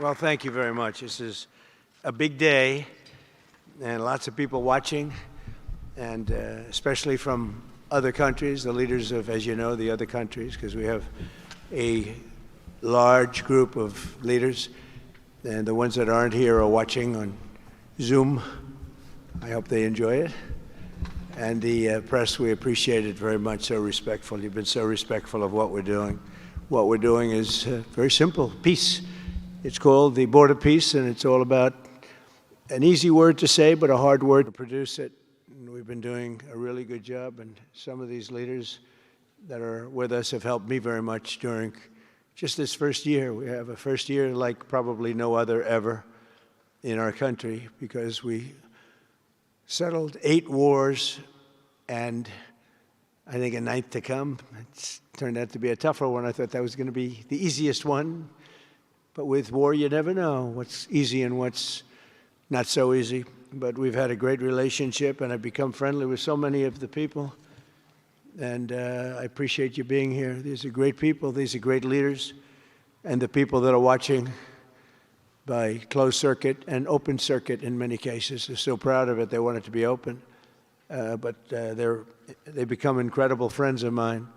Well, thank you very much. This is a big day, and lots of people watching, and especially from other countries, the leaders of, as you know, the other countries, because we have a large group of leaders, and the ones that aren't here are watching on Zoom. I hope they enjoy it. And the press, we appreciate it very much, so respectful. You've been so respectful of what we're doing. What we're doing is very simple, peace. It's called the Board of Peace, and it's all about an easy word to say, but a hard word to produce it. And we've been doing a really good job, and some of these leaders that are with us have helped me very much during just this first year. We have a first year like probably no other ever in our country, because we settled 8 wars and I think a 9th to come. It's turned out to be a tougher one. I thought that was going to be the easiest one. But with war, you never know what's easy and what's not so easy. But we've had a great relationship, and I've become friendly with so many of the people. And I appreciate you being here. These are great people. These are great leaders. And the people that are watching by closed circuit and open circuit in many cases. They're so proud of it. They want it to be open. But they become incredible friends of mine.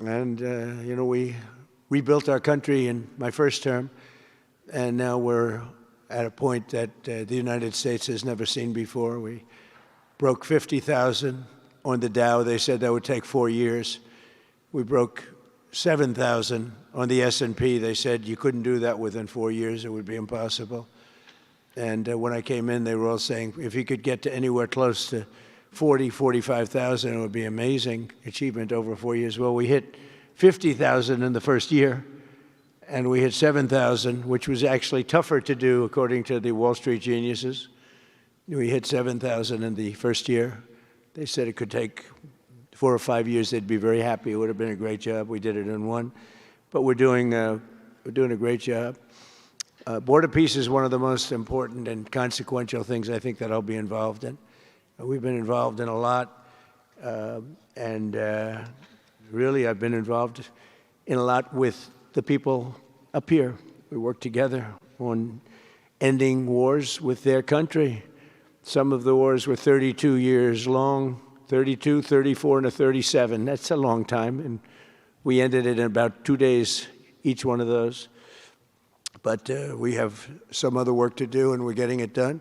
And, you know, we rebuilt our country in my first term, and now we're at a point that the United States has never seen before. We broke 50,000 on the Dow. They said that would take 4 years. We broke 7,000 on the S&P. They said you couldn't do that within 4 years. It would be impossible. And when I came in, they were all saying, if you could get to anywhere close to 40, 45,000, it would be amazing achievement over 4 years. Well, we hit 50,000 in the first year, and we hit 7,000, which was actually tougher to do, according to the Wall Street geniuses. We hit 7,000 in the first year. They said it could take 4 or 5 years. They'd be very happy. It would have been a great job. We did it in 1. But we're doing a great job. Board of Peace is one of the most important and consequential things I think that I'll be involved in. We've been involved in a lot, and really I've been involved in a lot with the people up here. We work together on ending wars with their country. Some of the wars were 32 years long, 32, 34, and a 37. That's a long time, and we ended it in about 2 days, each one of those. But we have some other work to do, and we're getting it done.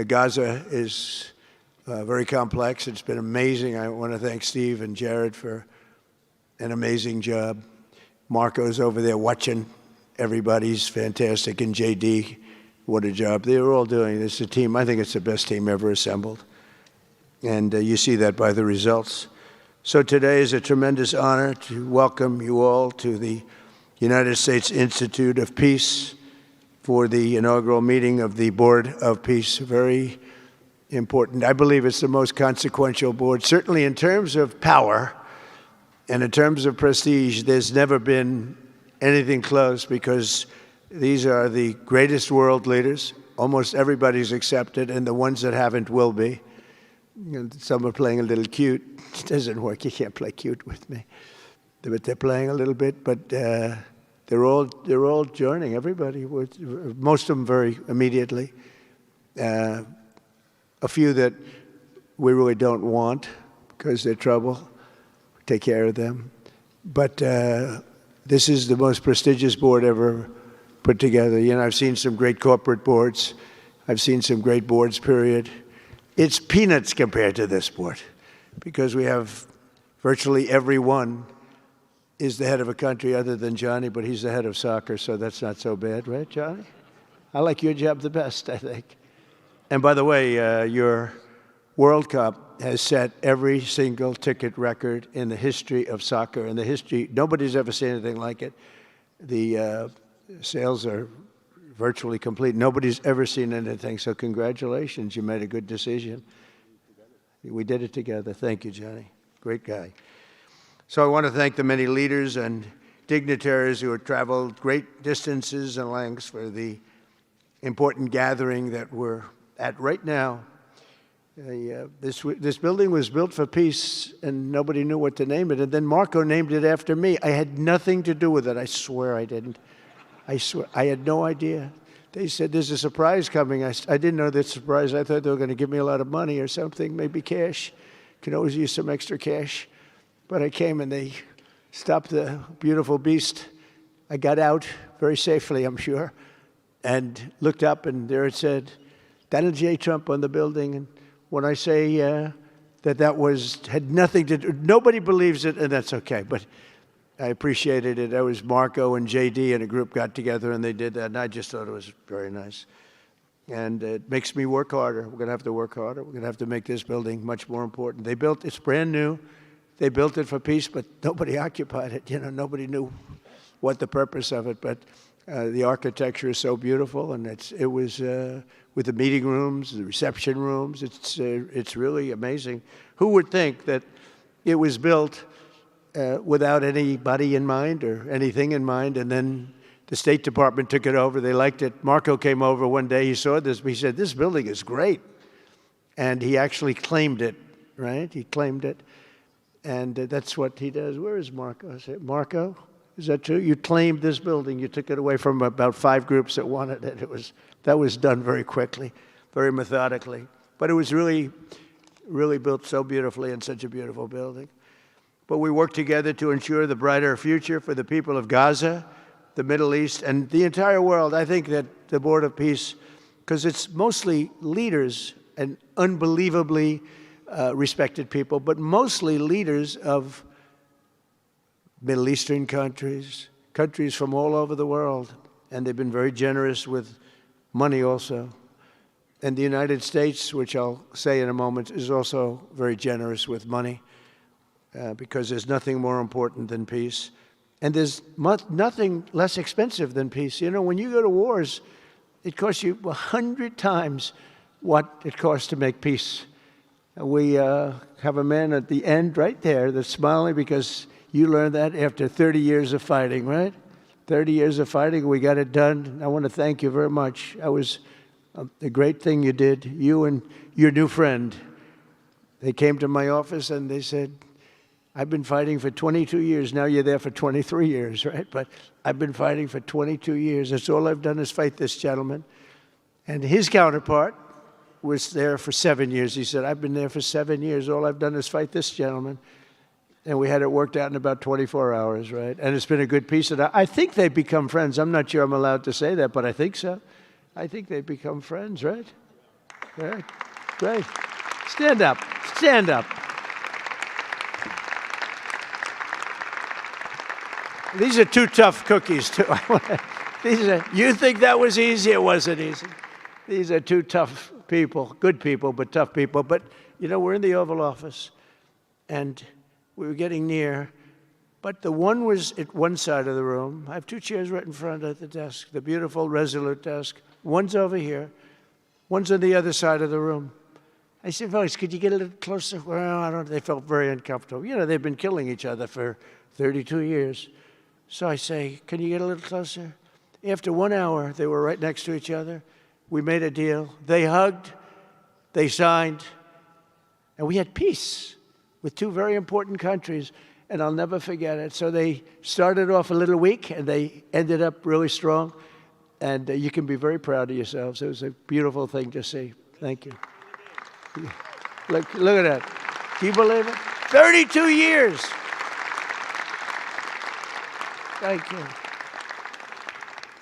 Gaza is very complex. It's been amazing. I want to thank Steve and Jared for an amazing job. Marco's over there watching. Everybody's fantastic. And JD, what a job. They were all doing. It's a team. I think it's the best team ever assembled. And you see that by the results. So today is a tremendous honor to welcome you all to the United States Institute of Peace for the inaugural meeting of the Board of Peace. Very important. I believe it's the most consequential board, certainly in terms of power and in terms of prestige. There's never been anything close, because these are the greatest world leaders. Almost everybody's accepted, and the ones that haven't will be. Some are playing a little cute. It doesn't work. You can't play cute with me. But they're playing a little bit. But they're all joining. Everybody, most of them very immediately. A few that we really don't want because they're trouble. Take care of them. But this is the most prestigious board ever put together. You know, I've seen some great corporate boards. I've seen some great boards, period. It's peanuts compared to this board, because we have virtually everyone is the head of a country other than Johnny, but he's the head of soccer, so that's not so bad, right, Johnny? I like your job the best, I think. And by the way, your World Cup has set every single ticket record in the history of soccer. In the history, nobody's ever seen anything like it. The sales are virtually complete. Nobody's ever seen anything, so congratulations. You made a good decision. We did it together. Thank you, Johnny. Great guy. So I want to thank the many leaders and dignitaries who have traveled great distances and lengths for the important gathering that we're at right now. This building was built for peace, and nobody knew what to name it. And then Marco named it after me. I had nothing to do with it. I swear I didn't. I swear, I had no idea. They said, there's a surprise coming. I didn't know that surprise. I thought they were going to give me a lot of money or something, maybe cash. Can always use some extra cash. But I came and they stopped the beautiful beast. I got out very safely, I'm sure, and looked up, and there it said, Donald J. Trump on the building. And when I say that had nothing to do, nobody believes it, and that's okay. But I appreciated it. That was Marco and JD and a group got together and they did that, and I just thought it was very nice. And it makes me work harder. We're going to have to work harder. We're going to have to make this building much more important. It's brand new. They built it for peace, but nobody occupied it. You know, nobody knew what the purpose of it. But the architecture is so beautiful, and it was with the meeting rooms, the reception rooms. It's really amazing. Who would think that it was built without anybody in mind or anything in mind, and then the State Department took it over. They liked it. Marco came over one day. He saw this. He said, this building is great. And he actually claimed it, right? He claimed it. And that's what he does. Where is Marco? I said, Marco, is that true? You claimed this building. You took it away from about 5 groups that wanted it. That was done very quickly, very methodically. But it was really, really built so beautifully in such a beautiful building. But we worked together to ensure the brighter future for the people of Gaza, the Middle East, and the entire world. I think that the Board of Peace, because it's mostly leaders and unbelievably respected people, but mostly leaders of Middle Eastern countries, countries from all over the world, and they've been very generous with money also. And the United States, which I'll say in a moment, is also very generous with money. Because there's nothing more important than peace. And there's nothing less expensive than peace. You know, when you go to wars, it costs you 100 times what it costs to make peace. We have a man at the end right there that's smiling because you learned that after 30 years of fighting, right? 30 years of fighting, we got it done. I want to thank you very much. That was a great thing you did. You and your new friend, they came to my office and they said, I've been fighting for 22 years. Now you're there for 23 years, right? But I've been fighting for 22 years. That's all I've done is fight this gentleman. And his counterpart was there for 7 years. He said, I've been there for 7 years. All I've done is fight this gentleman. And we had it worked out in about 24 hours, right? And it's been a good peace. And I think they've become friends. I'm not sure I'm allowed to say that, but I think so. I think they've become friends, right? Right. Great. Stand up. Stand up. These are 2 tough cookies, too. You think that was easy? It wasn't easy. These are 2 tough people, good people, but tough people. But, you know, we're in the Oval Office, and we were getting near. But the one was at one side of the room. I have 2 chairs right in front of the desk, the beautiful, resolute desk. One's over here. One's on the other side of the room. I said, folks, could you get a little closer? Well, I don't know. They felt very uncomfortable. You know, they've been killing each other for 32 years. So I say, can you get a little closer? After 1 hour, they were right next to each other. We made a deal. They hugged, they signed, and we had peace with 2 very important countries, and I'll never forget it. So they started off a little weak, and they ended up really strong, and you can be very proud of yourselves. It was a beautiful thing to see. Thank you. Look at that. Do you believe it? 32 years. Thank you.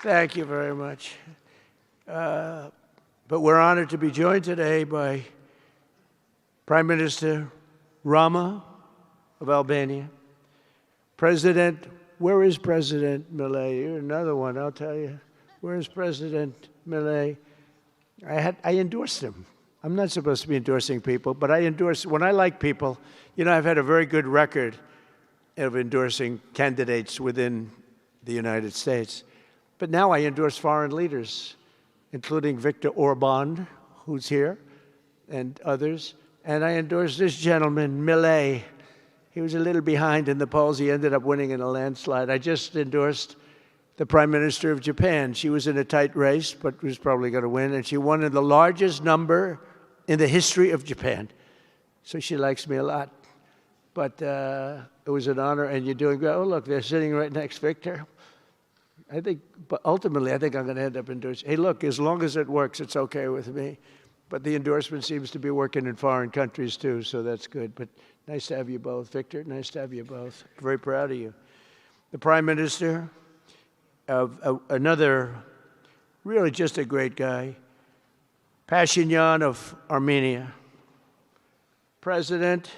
Thank you very much. But we're honored to be joined today by Prime Minister Rama of Albania. President, where is President Milei? You're another one, I'll tell you. Where is President Milei? I endorsed him. I'm not supposed to be endorsing people, but I endorse, when I like people, you know, I've had a very good record of endorsing candidates within the United States. But now I endorse foreign leaders, including Viktor Orban, who's here, and others. And I endorse this gentleman, Milei. He was a little behind in the polls. He ended up winning in a landslide. I just endorsed the Prime Minister of Japan. She was in a tight race, but was probably going to win. And she won in the largest number in the history of Japan. So she likes me a lot. But it was an honor, and you're doing great. Oh, look, they're sitting right next to Victor. but ultimately, I think I'm going to end up endorsing. Hey, look, as long as it works, it's okay with me. But the endorsement seems to be working in foreign countries too, so that's good. But nice to have you both. Victor, nice to have you both. Very proud of you. The Prime Minister of another, really just a great guy, Pashinyan of Armenia. President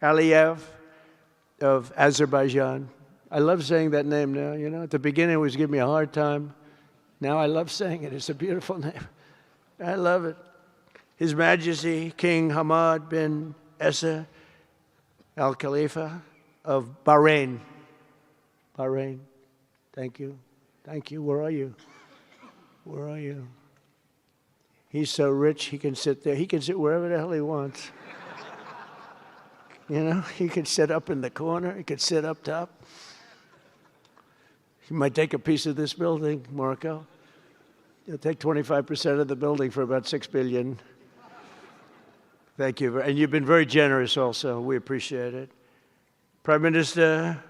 Aliyev of Azerbaijan. I love saying that name now. You know, at the beginning it was giving me a hard time. Now I love saying it. It's a beautiful name. I love it. His Majesty King Hamad bin Isa Al Khalifa of Bahrain. Bahrain. Thank you. Thank you. Where are you? Where are you? He's so rich, he can sit there. He can sit wherever the hell he wants. You know, he could sit up in the corner. He could sit up top. He might take a piece of this building, Marco. He'll take 25% of the building for about $6 billion. Thank you. And you've been very generous also. We appreciate it. Prime Minister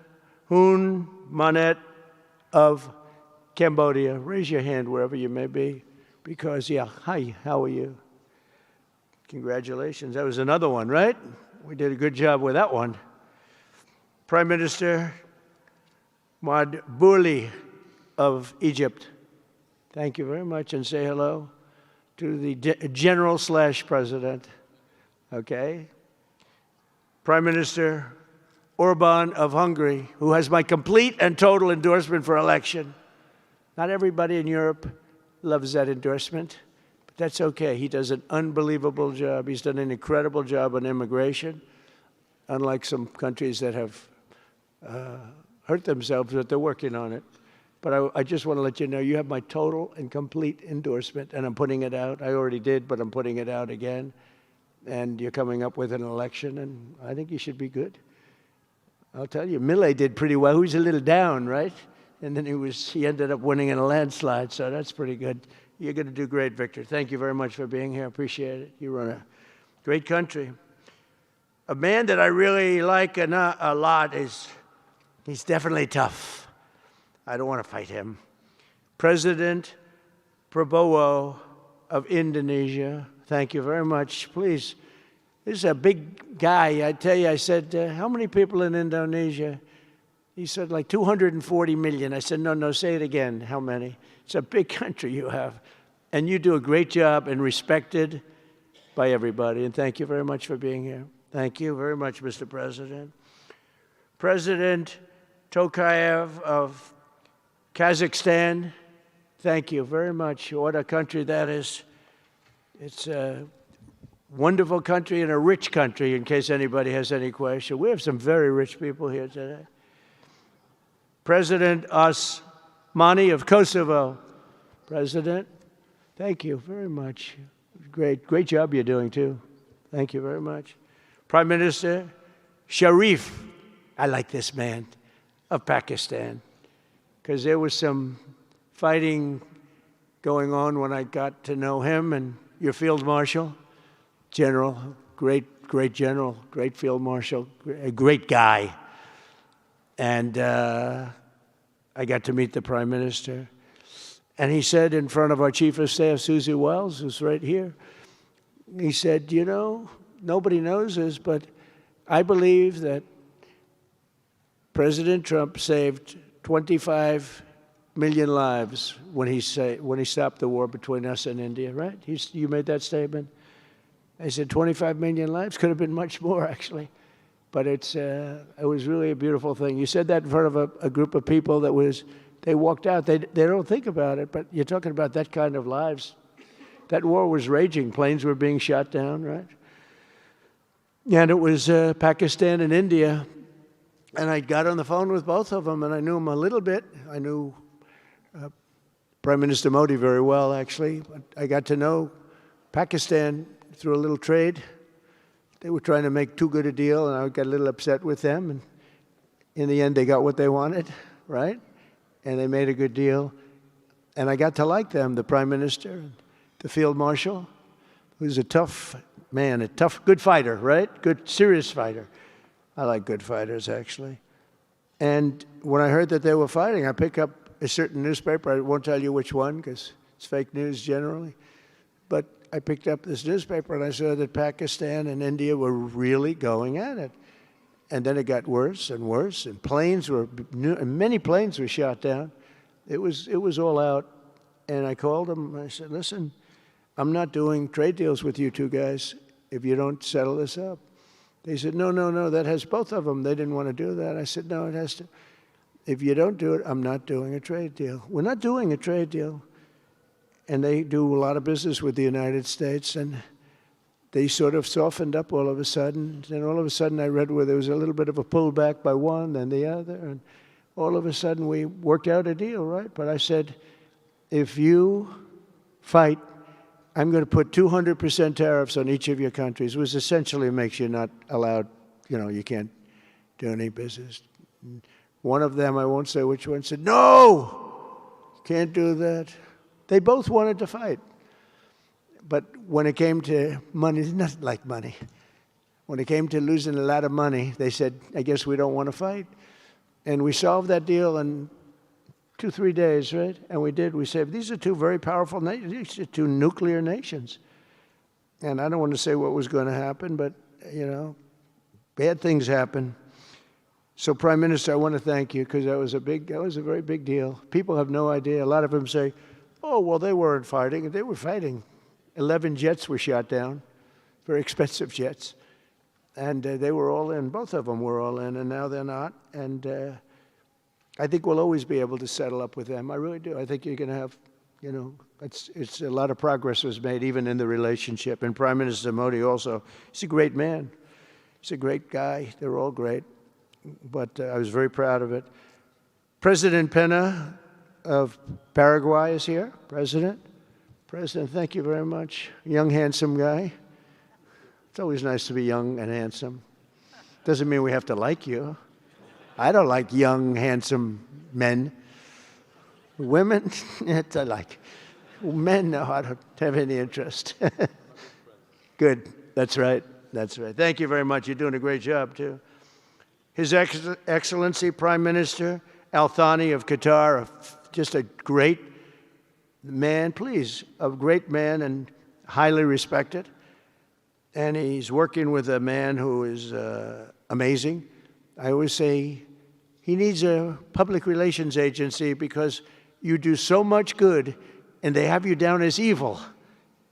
Hun Manet of Cambodia. Raise your hand wherever you may be. Because, yeah, hi, how are you? Congratulations. That was another one, right? We did a good job with that one. Prime Minister Madbouli of Egypt. Thank you very much, and say hello to the General/President. Okay. Prime Minister Orban of Hungary, who has my complete and total endorsement for election. Not everybody in Europe loves that endorsement, but that's okay. He does an unbelievable job. He's done an incredible job on immigration, unlike some countries that have hurt themselves, but they're working on it. But I just want to let you know, you have my total and complete endorsement, and I'm putting it out. I already did, but I'm putting it out again. And you're coming up with an election, and I think you should be good. I'll tell you, Millet did pretty well. He was a little down, right? And then he ended up winning in a landslide, so that's pretty good. You're going to do great, Victor. Thank you very much for being here. Appreciate it. You run a great country. A man that I really like a lot he's definitely tough. I don't want to fight him. President Prabowo of Indonesia. Thank you very much. Please, this is a big guy. I tell you, I said, how many people in Indonesia? He said, like 240 million. I said, no, say it again. How many? It's a big country you have. And you do a great job and respected by everybody. And thank you very much for being here. Thank you very much, Mr. President. President Tokayev of Kazakhstan, thank you very much. What a country that is. It's a wonderful country and a rich country, in case anybody has any question. We have some very rich people here today. President Osmani of Kosovo. President, thank you very much. Great job you're doing, too. Thank you very much. Prime Minister Sharif, I like this man, of Pakistan, because there was some fighting going on when I got to know him, and your Field Marshal, General, great General, great Field Marshal, a great guy. And I got to meet the Prime Minister. And he said in front of our Chief of Staff, Susie Wells, who's right here, he said, you know, nobody knows this, but I believe that President Trump saved 25 million lives when he stopped the war between us and India, right? You made that statement? I said 25 million lives? Could have been much more, actually. But it was really a beautiful thing. You said that in front of a group of people they walked out. They don't think about it, but you're talking about that kind of lives. That war was raging. Planes were being shot down, right? And it was Pakistan and India. And I got on the phone with both of them, and I knew them a little bit. I knew Prime Minister Modi very well, actually. But I got to know Pakistan through a little trade. They were trying to make too good a deal, and I got a little upset with them. And in the end, they got what they wanted, right? And they made a good deal. And I got to like them, the Prime Minister, the Field Marshal, who's a tough man, a tough, good fighter, right? Good, serious fighter. I like good fighters, actually. And when I heard that they were fighting, I picked up a certain newspaper. I won't tell you which one because it's fake news generally. But I picked up this newspaper and I saw that Pakistan and India were really going at it. And then it got worse and worse, and many planes were shot down. It was all out. And I called them and I said, listen, I'm not doing trade deals with you two guys if you don't settle this up. They said, no, that has both of them. They didn't want to do that. I said, no, it has to. If you don't do it, I'm not doing a trade deal. We're not doing a trade deal. And they do a lot of business with the United States, and they sort of softened up all of a sudden. And all of a sudden I read where there was a little bit of a pullback by one, then the other, and all of a sudden we worked out a deal, right? But I said, if you fight, I'm going to put 200% tariffs on each of your countries, which essentially makes you not allowed, you can't do any business. One of them, I won't say which one, said, no, can't do that. They both wanted to fight. But when it came to money, it's nothing like money. When it came to losing a lot of money, they said, I guess we don't want to fight. And we solved that deal in 2-3 days, right? And we did. We said, these are two very powerful nations, these are two nuclear nations. And I don't want to say what was going to happen, but, bad things happen. So, Prime Minister, I want to thank you because that was a very big deal. People have no idea. A lot of them say, oh, well, they weren't fighting. They were fighting. 11 jets were shot down, very expensive jets. And they were all in. Both of them were all in, and now they're not. And I think we'll always be able to settle up with them. I really do. I think you're going to have, it's a lot of progress was made even in the relationship. And Prime Minister Modi also, he's a great man. He's a great guy. They're all great. But I was very proud of it. President Pena of Paraguay is here. President, thank you very much. Young, handsome guy. It's always nice to be young and handsome. Doesn't mean we have to like you. I don't like young, handsome men. Women, I like. Men, no, I don't have any interest. Good. That's right. Thank you very much. You're doing a great job, too. His Excellency Prime Minister Al Thani of Qatar, just a great man, a great man and highly respected. And he's working with a man who is amazing. I always say he needs a public relations agency because you do so much good and they have you down as evil.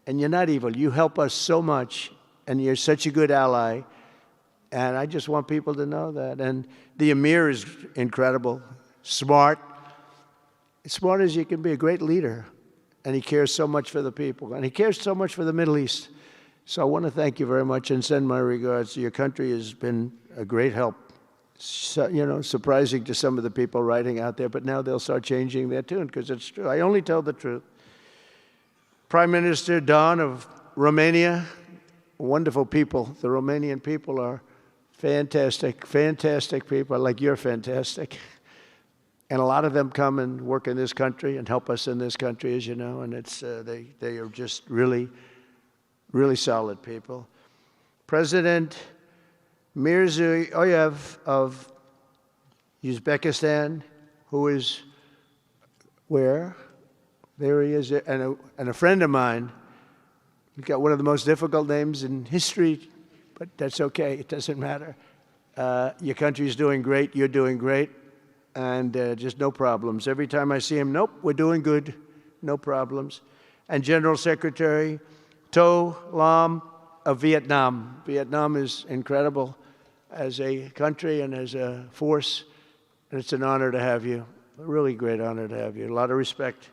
And you're not evil. You help us so much and you're such a good ally. And I just want people to know that. And the Emir is incredible, smart. As smart as you can be, a great leader. And he cares so much for the people. And he cares so much for the Middle East. So I want to thank you very much and send my regards. Your country has been a great help. So, surprising to some of the people writing out there, but now they'll start changing their tune because it's true. I only tell the truth. Prime Minister Don of Romania, wonderful people. The Romanian people are fantastic people, like you're fantastic. And a lot of them come and work in this country and help us in this country, as you know, and it's they are just really solid people. President Mirziyoyev of Uzbekistan, who is where? There he is, and a friend of mine. He's got one of the most difficult names in history, but that's okay. It doesn't matter. Your country's doing great. You're doing great. And just no problems. Every time I see him, nope, we're doing good. No problems. And General Secretary To Lam of Vietnam. Vietnam is incredible as a country and as a force. And it's an honor to have you. A really great honor to have you. A lot of respect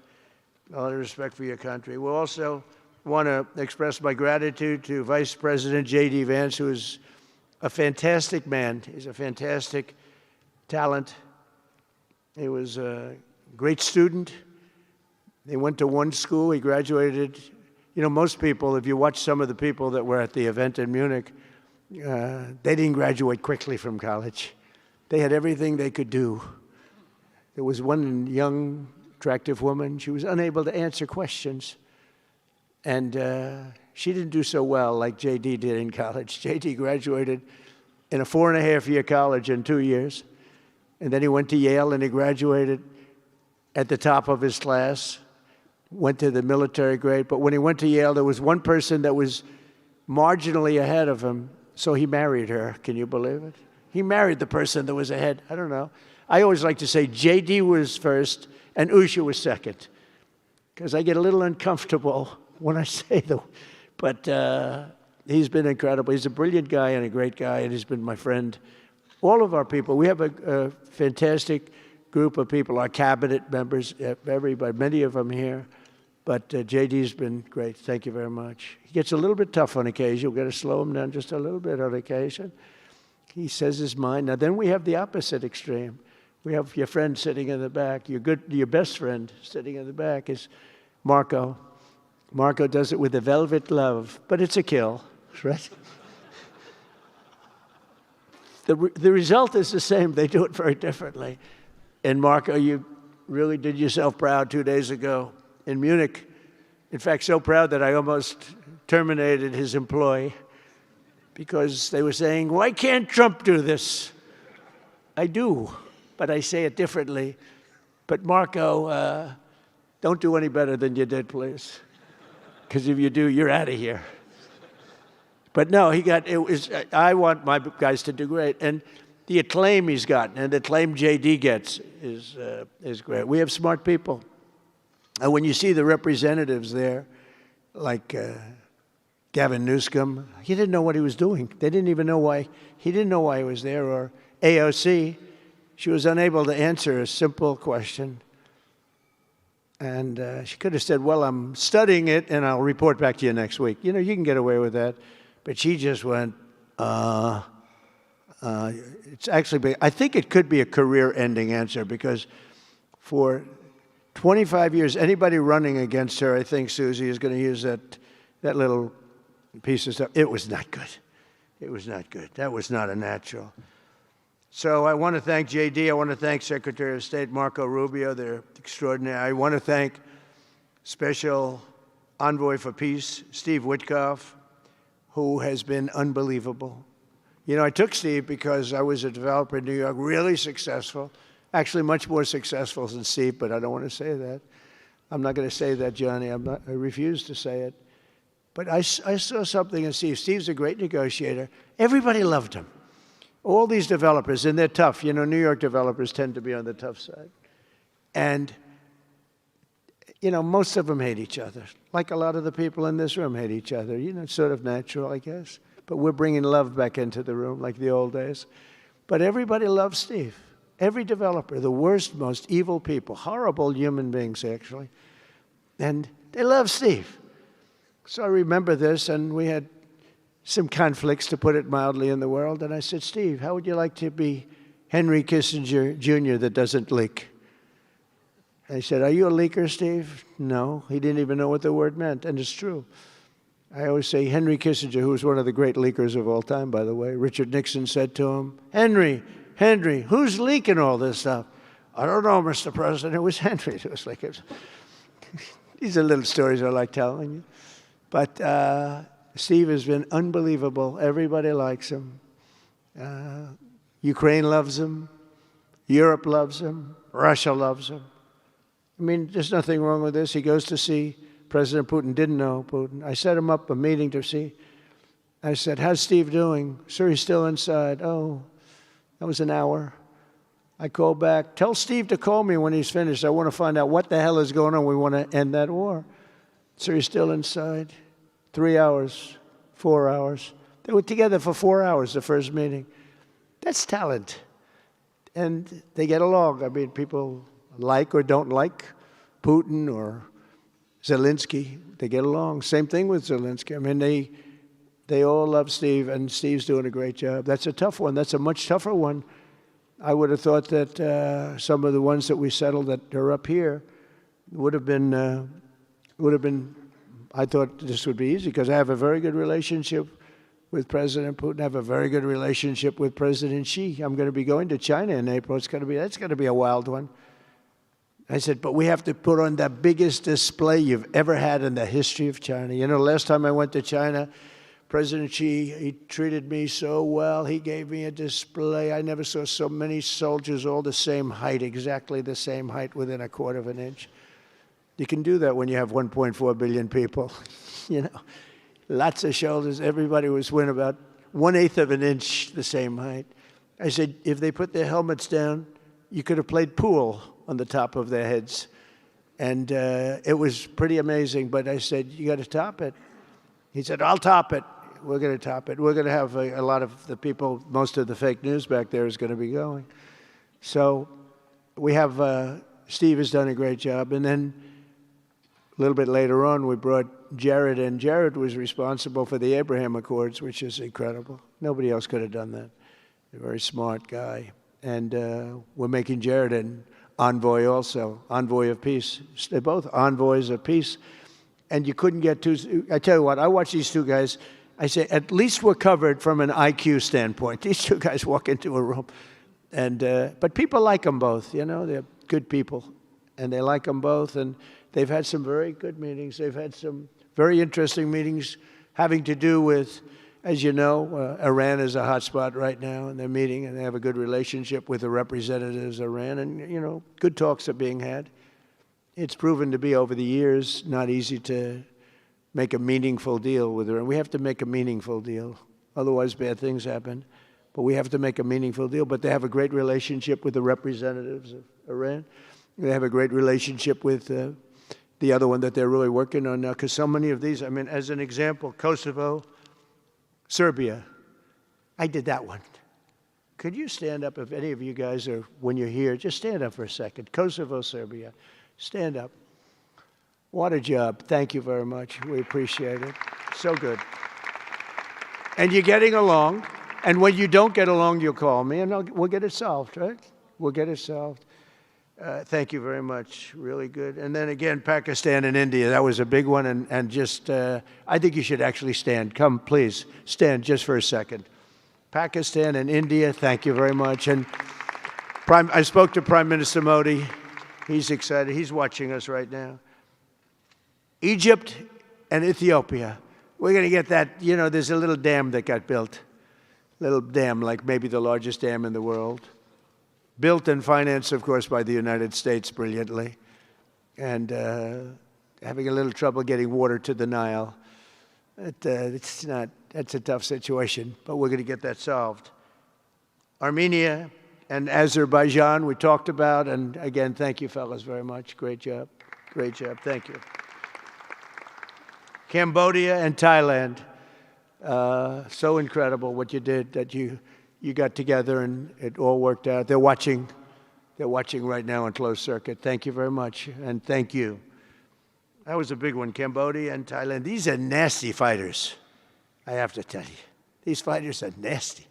for your country. We'll also want to express my gratitude to Vice President J.D. Vance, who is a fantastic man. He's a fantastic talent. He was a great student. He went to one school. He graduated. Most people, if you watch some of the people that were at the event in Munich, they didn't graduate quickly from college. They had everything they could do. There was one young, attractive woman. She was unable to answer questions. And she didn't do so well like J.D. did in college. J.D. graduated in a 4.5-year college in 2 years. And then he went to Yale and he graduated at the top of his class, went to the military grade, but when he went to Yale, there was one person that was marginally ahead of him, so he married her. Can you believe it? He married the person that was ahead. I don't know. I always like to say J.D. was first and Usha was second, because I get a little uncomfortable when I say that. But he's been incredible. He's a brilliant guy and a great guy, and he's been my friend. All of our people, we have a fantastic group of people, our cabinet members, everybody, many of them here. But J.D.'s been great. Thank you very much. He gets a little bit tough on occasion. We've got to slow him down just a little bit on occasion. He says his mind. Now, then we have the opposite extreme. We have your friend sitting in the back. Your best friend sitting in the back is Marco. Marco does it with a velvet glove, but it's a kill, right? The result is the same. They do it very differently. And Marco, you really did yourself proud 2 days ago in Munich. In fact, so proud that I almost terminated his employ because they were saying, why can't Trump do this? I do, but I say it differently. But Marco, don't do any better than you did, please. Because if you do, you're out of here. But no, I want my guys to do great. And the acclaim he's gotten and the acclaim J.D. gets is great. We have smart people. And when you see the representatives there, like Gavin Newsom, he didn't know what he was doing. They didn't even know why. He didn't know why he was there. Or AOC, she was unable to answer a simple question. And she could have said, well, I'm studying it, and I'll report back to you next week. You know, you can get away with that. But she just went, it's actually, I think it could be a career-ending answer, because for 25 years, anybody running against her, I think Susie is going to use that little piece of stuff. It was not good. It was not good. That was not a natural. So I want to thank J.D. I want to thank Secretary of State Marco Rubio. They're extraordinary. I want to thank Special Envoy for Peace, Steve Witkoff, who has been unbelievable. You know, I took Steve because I was a developer in New York, really successful, actually much more successful than Steve, but I don't want to say that. I'm not going to say that, Johnny. I refuse to say it. But I saw something in Steve. Steve's a great negotiator. Everybody loved him. All these developers, and they're tough. You know, New York developers tend to be on the tough side. And, you know, most of them hate each other. Like a lot of the people in this room hate each other. You know, it's sort of natural, I guess. But we're bringing love back into the room like the old days. But everybody loves Steve. Every developer, the worst, most evil people, horrible human beings, actually. And they love Steve. So I remember this, and we had some conflicts, to put it mildly, in the world. And I said, Steve, how would you like to be Henry Kissinger Jr. that doesn't leak? And he said, are you a leaker, Steve? No. He didn't even know what the word meant, and it's true. I always say Henry Kissinger, who was one of the great leakers of all time, by the way, Richard Nixon said to him, Henry, who's leaking all this stuff? I don't know, Mr. President. It was Henry. It was like, these are little stories I like telling you. But Steve has been unbelievable. Everybody likes him. Ukraine loves him. Europe loves him. Russia loves him. I mean, there's nothing wrong with this. He goes to see President Putin. Didn't know Putin. I set him up a meeting to see. I said, how's Steve doing? Sir, he's still inside. Oh, that was an hour. I called back. Tell Steve to call me when he's finished. I want to find out what the hell is going on. We want to end that war. Sir, he's still inside. 3 hours, 4 hours. They were together for 4 hours, the first meeting. That's talent. And they get along. I mean, people like or don't like Putin or Zelensky. They get along. Same thing with Zelensky. I mean, they all love Steve, and Steve's doing a great job. That's a tough one. That's a much tougher one. I would have thought that some of the ones that we settled that are up here would have been, I thought this would be easy because I have a very good relationship with President Putin. I have a very good relationship with President Xi. I'm going to be going to China in April. That's going to be a wild one. I said, but we have to put on the biggest display you've ever had in the history of China. You know, last time I went to China, President Xi, he treated me so well. He gave me a display. I never saw so many soldiers all the same height, exactly the same height within a quarter of an inch. You can do that when you have 1.4 billion people. You know, lots of shoulders. Everybody was within about 1/8 of an inch the same height. I said, if they put their helmets down, you could have played pool on the top of their heads. And it was pretty amazing. But I said, you got to top it. He said, I'll top it. We're going to top it. We're going to have a lot of the people, most of the fake news back there is going to be going. So we have, Steve has done a great job. And then a little bit later on, we brought Jared in. Jared was responsible for the Abraham Accords, which is incredible. Nobody else could have done that. A very smart guy. And we're making Jared an envoy also, envoy of peace. They're both envoys of peace. And you couldn't get two. I tell you what, I watch these two guys. I say, at least we're covered from an IQ standpoint. These two guys walk into a room. And but people like them both, you know. They're good people. And they like them both. And they've had some very good meetings. They've had some very interesting meetings having to do with, as you know, Iran is a hot spot right now. And they're meeting. And they have a good relationship with the representatives of Iran. And, you know, good talks are being had. It's proven to be, over the years, not easy to make a meaningful deal with Iran. We have to make a meaningful deal. Otherwise, bad things happen. But we have to make a meaningful deal. But they have a great relationship with the representatives of Iran. They have a great relationship with the other one that they're really working on now. Because so many of these, I mean, as an example, Kosovo, Serbia. I did that one. Could you stand up, if any of you guys are, when you're here, just stand up for a second. Kosovo, Serbia. Stand up. What a job. Thank you very much. We appreciate it. So good. And you're getting along. And when you don't get along, you'll call me, and we'll get it solved, right? We'll get it solved. Thank you very much. Really good. And then again, Pakistan and India. That was a big one. And just, I think you should actually stand. Come, please. Stand just for a second. Pakistan and India, thank you very much. And I spoke to Prime Minister Modi. He's excited. He's watching us right now. Egypt and Ethiopia. We're going to get that. You know, there's a little dam that got built. Little dam, like maybe the largest dam in the world. Built and financed, of course, by the United States brilliantly. And having a little trouble getting water to the Nile. That's a tough situation, but we're going to get that solved. Armenia and Azerbaijan, we talked about, and again, thank you, fellas, very much. Great job. Great job. Thank you. Cambodia and Thailand. So incredible what you did, that you got together and it all worked out. They're watching right now on closed circuit. Thank you very much, and thank you. That was a big one, Cambodia and Thailand. These are nasty fighters, I have to tell you. These fighters are nasty.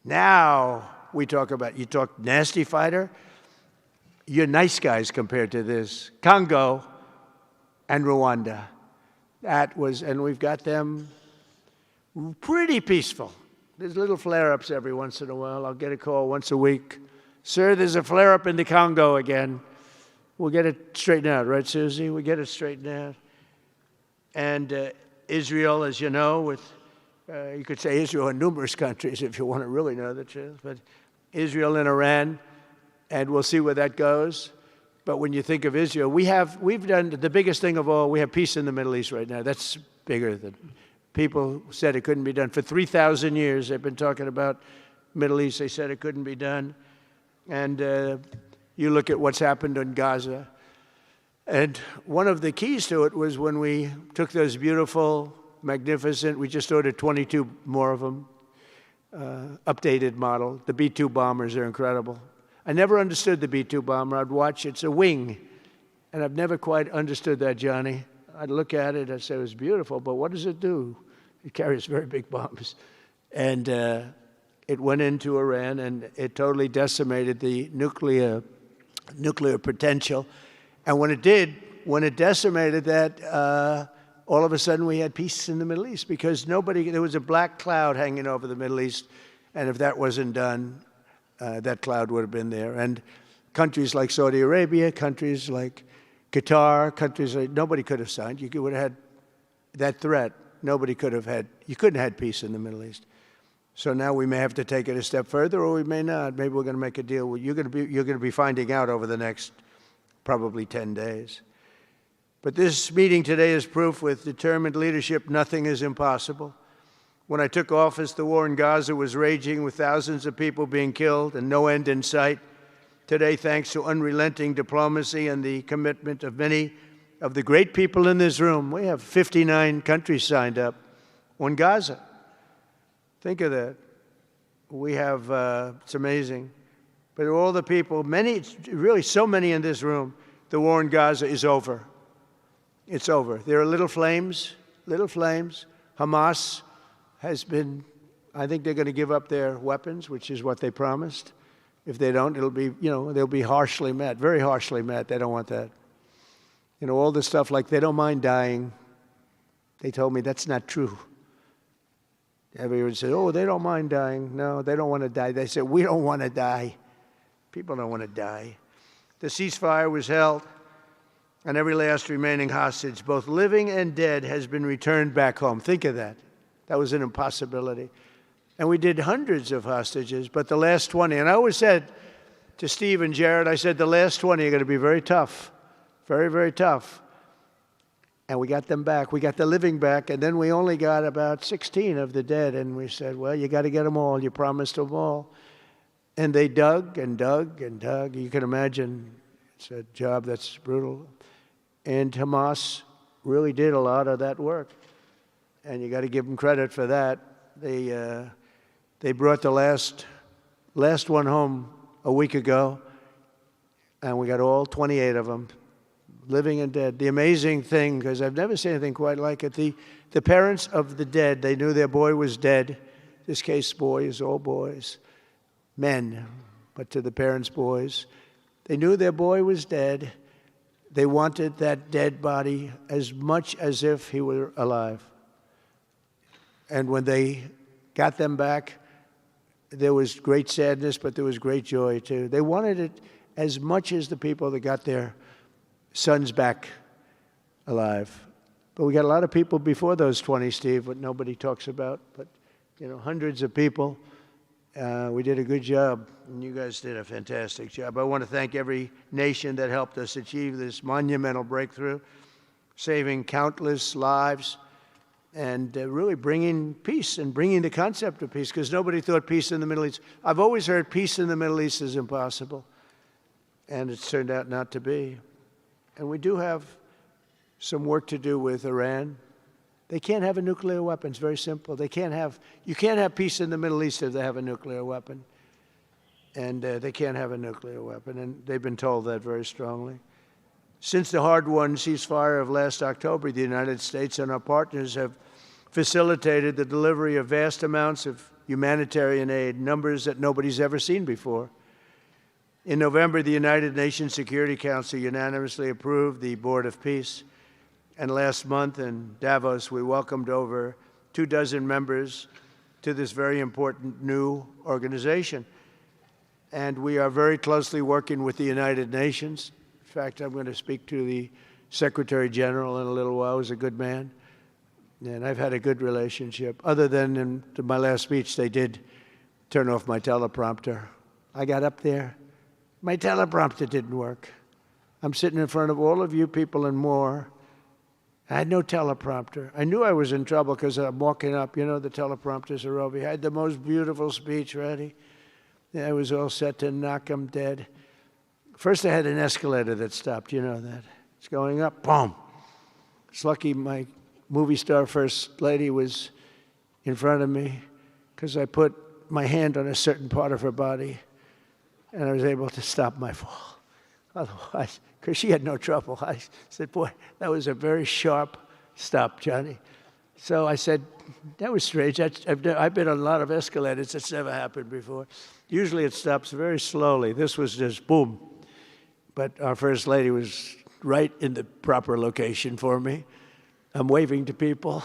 Now we talk about, you talk nasty fighter, you're nice guys compared to this. Congo and Rwanda. That was, and we've got them pretty peaceful. There's little flare-ups every once in a while. I'll get a call once a week. Sir, there's a flare-up in the Congo again. We'll get it straightened out, right, Susie? We'll get it straightened out. And Israel, as you know, with you could say Israel and numerous countries if you want to really know the truth, but Israel and Iran, and we'll see where that goes. But when you think of Israel, we've done the biggest thing of all. We have peace in the Middle East right now. That's bigger than people said it couldn't be done. For 3,000 years, they've been talking about Middle East. They said it couldn't be done. And you look at what's happened in Gaza. And one of the keys to it was when we took those beautiful, magnificent, we just ordered 22 more of them, updated model. The B-2 bombers are incredible. I never understood the B-2 bomber. I'd watch, it's a wing. And I've never quite understood that, Johnny. I'd look at it, I'd say it was beautiful, but what does it do? It carries very big bombs. And it went into Iran, and it totally decimated the nuclear potential. And when it did, when it decimated that, all of a sudden we had peace in the Middle East, because there was a black cloud hanging over the Middle East, and if that wasn't done, that cloud would have been there. And countries like Saudi Arabia, countries like Qatar, countries like, nobody could have signed. You would have had that threat. nobody could have had, you couldn't have had peace in the Middle East. So now we may have to take it a step further, or we may not. Maybe we're going to make a deal. You're going to be finding out over the next probably 10 days. But this meeting today is proof with determined leadership, nothing is impossible. When I took office, the war in Gaza was raging with thousands of people being killed and no end in sight. Today, thanks to unrelenting diplomacy and the commitment of many of the great people in this room, we have 59 countries signed up on Gaza. Think of that. We have, it's amazing. But all the people, many, really so many in this room, the war in Gaza is over. It's over. There are little flames, little flames. Hamas has been, I think they're going to give up their weapons, which is what they promised. If they don't, it'll be, they'll be harshly met, very harshly met. They don't want that. All the stuff like they don't mind dying. They told me that's not true. Everyone said, oh, they don't mind dying. No, they don't want to die. They said, we don't want to die. People don't want to die. The ceasefire was held, and every last remaining hostage, both living and dead, has been returned back home. Think of that. That was an impossibility. And we did hundreds of hostages, but the last 20, and I always said to Steve and Jared, I said, the last 20 are going to be very tough, very, very tough. And we got them back. We got the living back, and then we only got about 16 of the dead, and we said, well, you got to get them all. You promised them all. And they dug and dug and dug. You can imagine it's a job that's brutal. And Hamas really did a lot of that work. And you got to give them credit for that. They brought the last one home a week ago, and we got all 28 of them, living and dead. The amazing thing, because I've never seen anything quite like it, the parents of the dead, they knew their boy was dead. This case, boys, all boys, men, but to the parents' boys. They knew their boy was dead. They wanted that dead body as much as if he were alive. And when they got them back, there was great sadness, but there was great joy, too. They wanted it as much as the people that got their sons back alive. But we got a lot of people before those 20, Steve, what nobody talks about. But, hundreds of people. We did a good job, and you guys did a fantastic job. I want to thank every nation that helped us achieve this monumental breakthrough, saving countless lives, and really bringing peace and bringing the concept of peace, because nobody thought peace in the Middle East. I've always heard peace in the Middle East is impossible, and it's turned out not to be. And we do have some work to do with Iran. They can't have a nuclear weapon. It's very simple. You can't have peace in the Middle East if they have a nuclear weapon. And they can't have a nuclear weapon, and they've been told that very strongly. Since the hard-won ceasefire of last October, the United States and our partners have facilitated the delivery of vast amounts of humanitarian aid, numbers that nobody's ever seen before. In November, the United Nations Security Council unanimously approved the Board of Peace. And last month in Davos, we welcomed over 24 members to this very important new organization. And we are very closely working with the United Nations. In fact, I'm going to speak to the Secretary General in a little while. He's a good man. And I've had a good relationship. Other than in my last speech, they did turn off my teleprompter. I got up there. My teleprompter didn't work. I'm sitting in front of all of you people and more. I had no teleprompter. I knew I was in trouble because I'm walking up. The teleprompters are over here. I had the most beautiful speech ready. I was all set to knock them dead. First, I had an escalator that stopped. You know that. It's going up. Boom. It's lucky my movie star first lady was in front of me, because I put my hand on a certain part of her body, and I was able to stop my fall. Otherwise, because she had no trouble. I said, boy, that was a very sharp stop, Johnny. So I said, that was strange. I've been on a lot of escalators. It's never happened before. Usually it stops very slowly. This was just boom. But our First Lady was right in the proper location for me. I'm waving to people,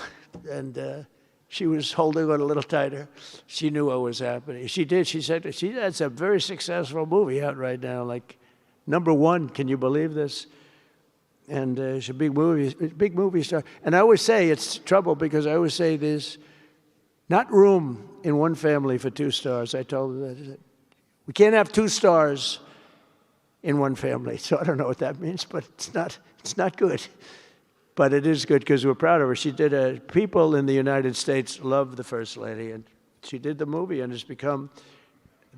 and she was holding on a little tighter. She knew what was happening. She did. She said, that's a very successful movie out right now, like #1. Can you believe this? and she's a big movie star. And I always say it's trouble because I always say there's not room in one family for 2 stars. I told her that. We can't have 2 stars in one family. So I don't know what that means, but it's not good. But it is good because we're proud of her. She did people in the United States love the First Lady, and she did the movie, and it's become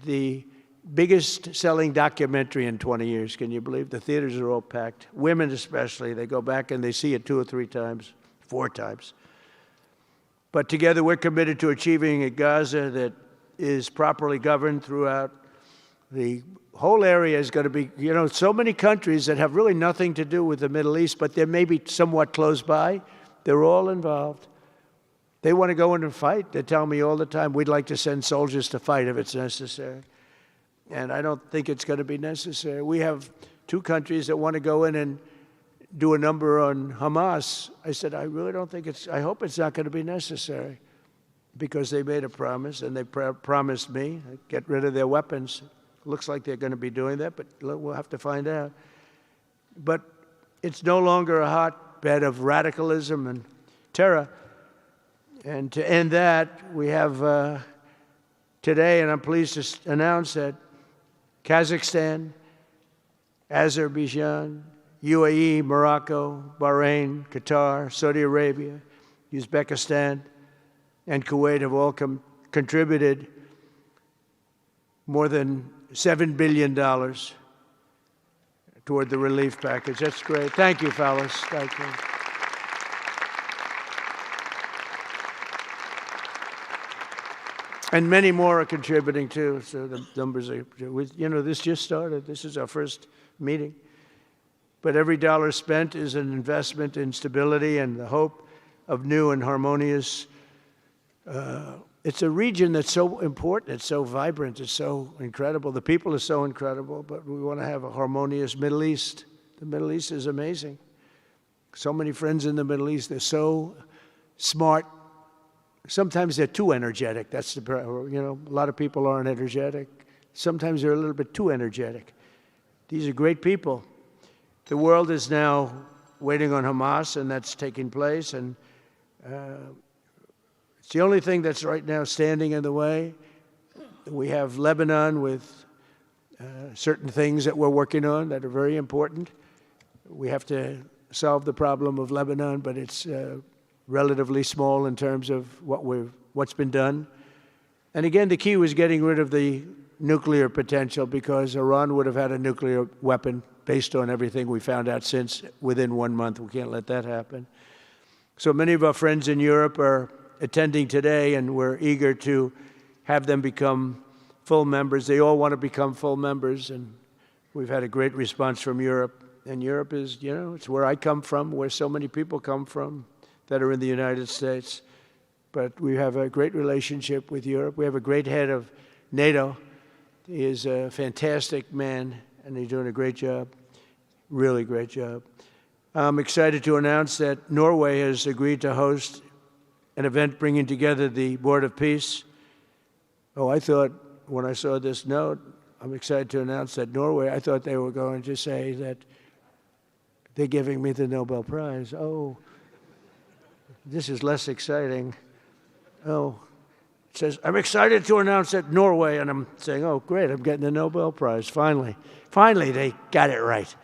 the biggest selling documentary in 20 years. Can you believe? The theaters are all packed. Women especially, they go back and they see it 2 or 3 times, 4 times. But together we're committed to achieving a Gaza that is properly governed throughout. The whole area is going to be, so many countries that have really nothing to do with the Middle East, but they may be somewhat close by. They're all involved. They want to go in and fight. They tell me all the time, we'd like to send soldiers to fight if it's necessary. And I don't think it's going to be necessary. We have 2 countries that want to go in and do a number on Hamas. I said, I really don't think I hope it's not going to be necessary, because they made a promise, and they promised me, get rid of their weapons. Looks like they're going to be doing that, but we'll have to find out. But it's no longer a hotbed of radicalism and terror. And to end that, we have today, and I'm pleased to announce that Kazakhstan, Azerbaijan, UAE, Morocco, Bahrain, Qatar, Saudi Arabia, Uzbekistan, and Kuwait have all contributed more than $7 billion toward the relief package. That's great. Thank you, fellas. Thank you. And many more are contributing too. So the numbers are, this just started. This is our first meeting. But every dollar spent is an investment in stability and the hope of new and harmonious. It's a region that's so important, it's so vibrant, it's so incredible. The people are so incredible, but we want to have a harmonious Middle East. The Middle East is amazing. So many friends in the Middle East, they're so smart. Sometimes they're too energetic. That's a lot of people aren't energetic. Sometimes they're a little bit too energetic. These are great people. The world is now waiting on Hamas, and that's taking place, and it's the only thing that's right now standing in the way. We have Lebanon with certain things that we're working on that are very important. We have to solve the problem of Lebanon, but it's relatively small in terms of what's been done. And again, the key was getting rid of the nuclear potential, because Iran would have had a nuclear weapon based on everything we found out since within 1 month. We can't let that happen. So many of our friends in Europe are attending today, and we're eager to have them become full members. They all want to become full members, and we've had a great response from Europe. And Europe is, it's where I come from, where so many people come from that are in the United States. But we have a great relationship with Europe. We have a great head of NATO. He is a fantastic man, and he's doing a great job, really great job. I'm excited to announce that Norway has agreed to host an event bringing together the Board of Peace. Oh, I thought when I saw this note, I'm excited to announce that Norway, I thought they were going to say that they're giving me the Nobel Prize. Oh, this is less exciting. Oh, it says, I'm excited to announce that Norway, and I'm saying, oh, great, I'm getting the Nobel Prize, finally. Finally, they got it right.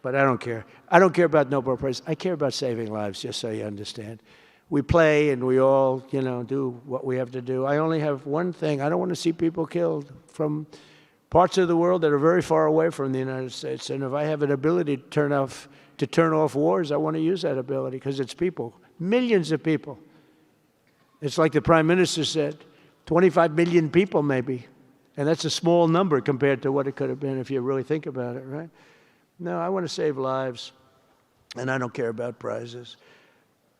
But I don't care. I don't care about Nobel Prize. I care about saving lives, just so you understand. We play and we all, do what we have to do. I only have one thing. I don't want to see people killed from parts of the world that are very far away from the United States. And if I have an ability to turn off wars, I want to use that ability, because it's people, millions of people. It's like the Prime Minister said, 25 million people maybe. And that's a small number compared to what it could have been if you really think about it, right? No, I want to save lives, and I don't care about prizes.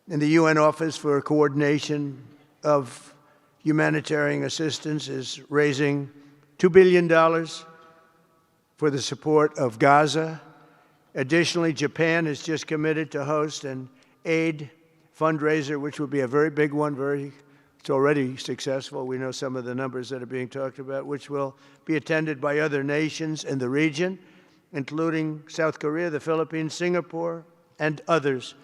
And the UN Office for Coordination of Humanitarian Assistance is raising $2 billion for the support of Gaza. Additionally, Japan has just committed to host an aid fundraiser, which will be a very big one. It's already successful. We know some of the numbers that are being talked about, which will be attended by other nations in the region, including South Korea, the Philippines, Singapore, and others.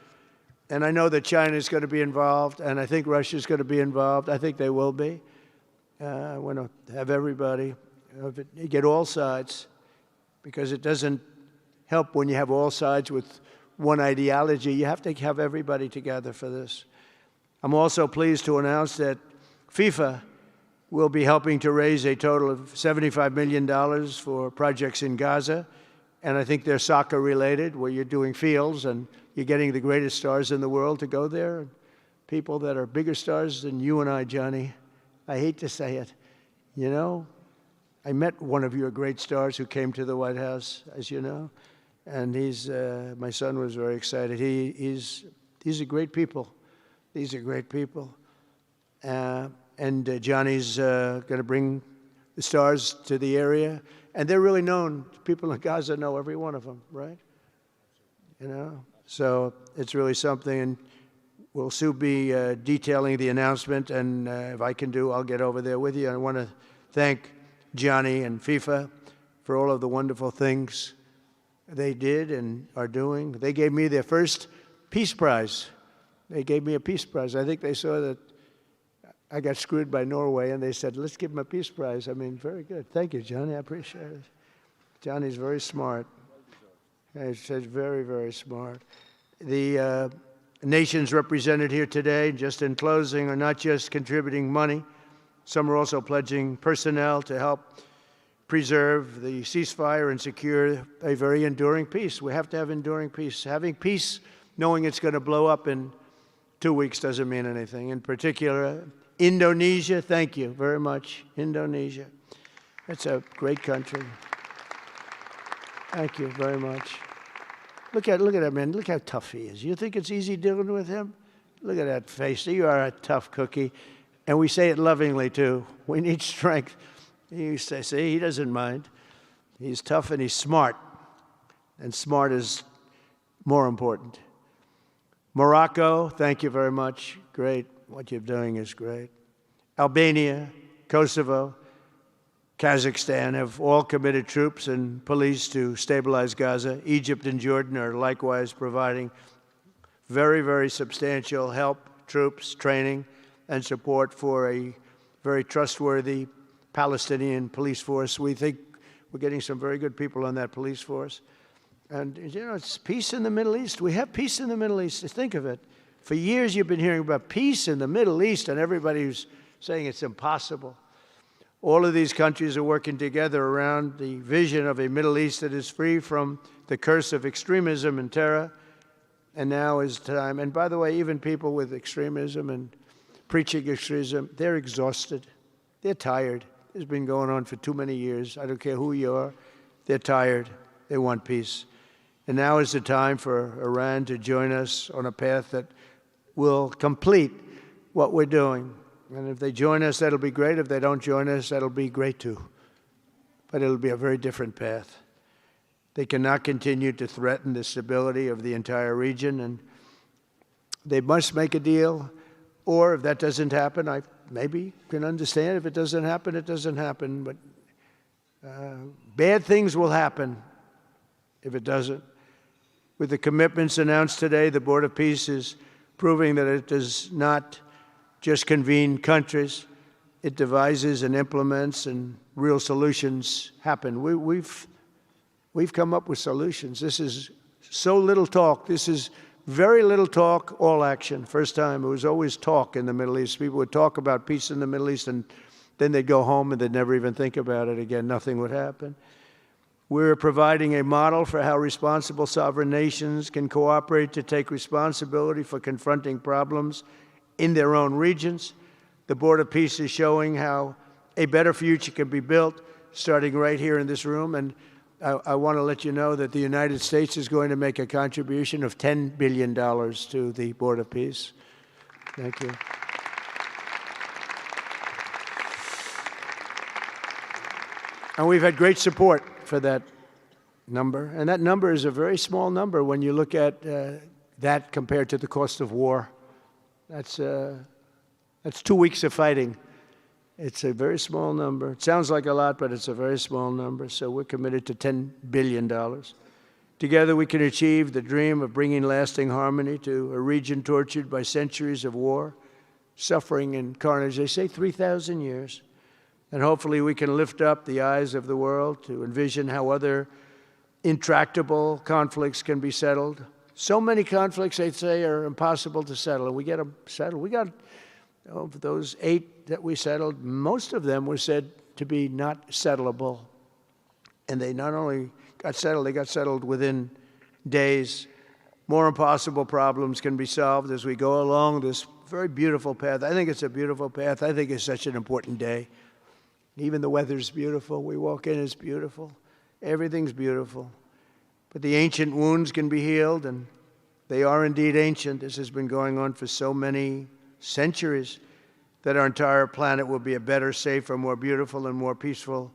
And I know that China is going to be involved, and I think Russia is going to be involved. I think they will be. I want to have everybody, get all sides, because it doesn't help when you have all sides with one ideology. You have to have everybody together for this. I'm also pleased to announce that FIFA will be helping to raise a total of $75 million for projects in Gaza. And I think they're soccer related, where you're doing fields and you're getting the greatest stars in the world to go there. People that are bigger stars than you and I, Johnny. I hate to say it. You know, I met one of your great stars who came to the White House, as you know. And my son was very excited. These are great people. These are great people. And Johnny's going to bring the stars to the area. And they're really known. People in Gaza know every one of them, right? You know? So it's really something. And we'll soon be detailing the announcement. And if I can I'll get over there with you. I want to thank Johnny and FIFA for all of the wonderful things they did and are doing. They gave me their first Peace Prize. They gave me a Peace Prize. I think they saw that I got screwed by Norway, and they said, let's give him a Peace Prize. I mean, very good. Thank you, Johnny. I appreciate it. Johnny's very smart. He's very, very smart. The nations represented here today, just in closing, are not just contributing money. Some are also pledging personnel to help preserve the ceasefire and secure a very enduring peace. We have to have enduring peace. Having peace, knowing it's going to blow up in 2 weeks, doesn't mean anything. In particular, Indonesia, thank you very much. Indonesia. It's a great country. Thank you very much. Look at that man. Look how tough he is. You think it's easy dealing with him? Look at that face. You are a tough cookie. And we say it lovingly, too. We need strength. You say, see, he doesn't mind. He's tough and he's smart. And smart is more important. Morocco, thank you very much. Great. What you're doing is great. Albania, Kosovo, Kazakhstan have all committed troops and police to stabilize Gaza. Egypt and Jordan are likewise providing very, very substantial help, troops, training, and support for a very trustworthy Palestinian police force. We think we're getting some very good people on that police force. And, you know, it's peace in the Middle East. We have peace in the Middle East. Think of it. For years you've been hearing about peace in the Middle East, and everybody's saying it's impossible. All of these countries are working together around the vision of a Middle East that is free from the curse of extremism and terror. And now is time. And by the way, even people with extremism and preaching extremism, they're exhausted. They're tired. It's been going on for too many years. I don't care who you are. They're tired. They want peace. And now is the time for Iran to join us on a path that will complete what we're doing. And if they join us, that'll be great. If they don't join us, that'll be great too. But it'll be a very different path. They cannot continue to threaten the stability of the entire region, and they must make a deal. Or if that doesn't happen, I maybe can understand. If it doesn't happen, it doesn't happen. But bad things will happen if it doesn't. With the commitments announced today, the Board of Peace is proving that it does not just convene countries. It devises and implements, and real solutions happen. We've come up with solutions. This is so little talk. This is very little talk, all action. First time. It was always talk in the Middle East. People would talk about peace in the Middle East, and then they'd go home and they'd never even think about it again. Nothing would happen. We're providing a model for how responsible sovereign nations can cooperate to take responsibility for confronting problems in their own regions. The Board of Peace is showing how a better future can be built, starting right here in this room. And I want to let you know that the United States is going to make a contribution of $10 billion to the Board of Peace. Thank you. And we've had great support for that number. And that number is a very small number when you look at that compared to the cost of war. That's 2 weeks of fighting. It's a very small number. It sounds like a lot, but it's a very small number. So we're committed to $10 billion. Together we can achieve the dream of bringing lasting harmony to a region tortured by centuries of war, suffering, and carnage. They say 3,000 years. And hopefully we can lift up the eyes of the world to envision how other intractable conflicts can be settled. So many conflicts, they say, are impossible to settle, and we get them settled. We got, of those 8 that we settled, most of them were said to be not settleable. And they not only got settled, they got settled within days. More impossible problems can be solved as we go along this very beautiful path. I think it's a beautiful path. I think it's such an important day. Even the weather's beautiful. We walk in, it's beautiful. Everything's beautiful. But the ancient wounds can be healed, and they are indeed ancient. This has been going on for so many centuries that our entire planet will be a better, safer, more beautiful, and more peaceful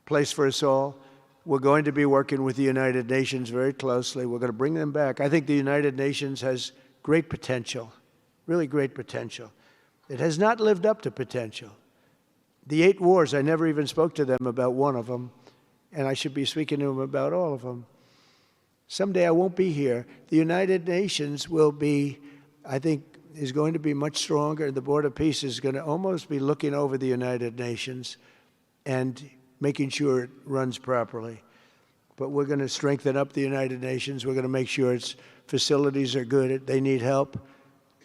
place for us all. We're going to be working with the United Nations very closely. We're going to bring them back. I think the United Nations has great potential, really great potential. It has not lived up to potential. The 8 wars, I never even spoke to them about one of them, and I should be speaking to them about all of them. Someday I won't be here. The United Nations will be, I think, is going to be much stronger. The Board of Peace is going to almost be looking over the United Nations and making sure it runs properly. But we're going to strengthen up the United Nations. We're going to make sure its facilities are good. They need help,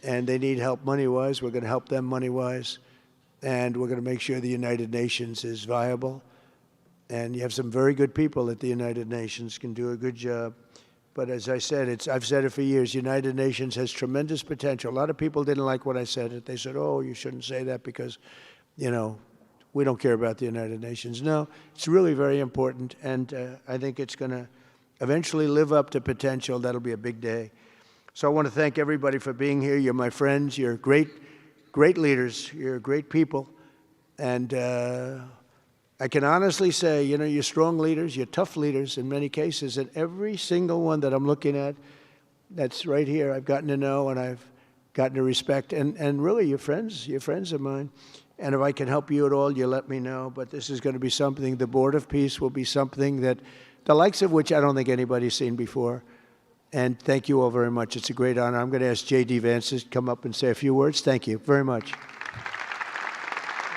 and they need help money-wise. We're going to help them money-wise. And we're going to make sure the United Nations is viable. And you have some very good people at the United Nations, can do a good job. But as I said, I've said it for years, United Nations has tremendous potential. A lot of people didn't like when I said it. They said, oh, you shouldn't say that because, you know, we don't care about the United Nations. No, it's really very important, and I think it's going to eventually live up to potential. That'll be a big day. So I want to thank everybody for being here. You're my friends. You're great leaders. You're great people. And I can honestly say, you know, you're strong leaders. You're tough leaders in many cases. And every single one that I'm looking at that's right here, I've gotten to know and I've gotten to respect. And really, you're friends of mine. And if I can help you at all, you let me know. But this is going to be something, the Board of Peace will be something that, the likes of which I don't think anybody's seen before. And thank you all very much. It's a great honor. I'm going to ask J.D. Vance to come up and say a few words. Thank you very much.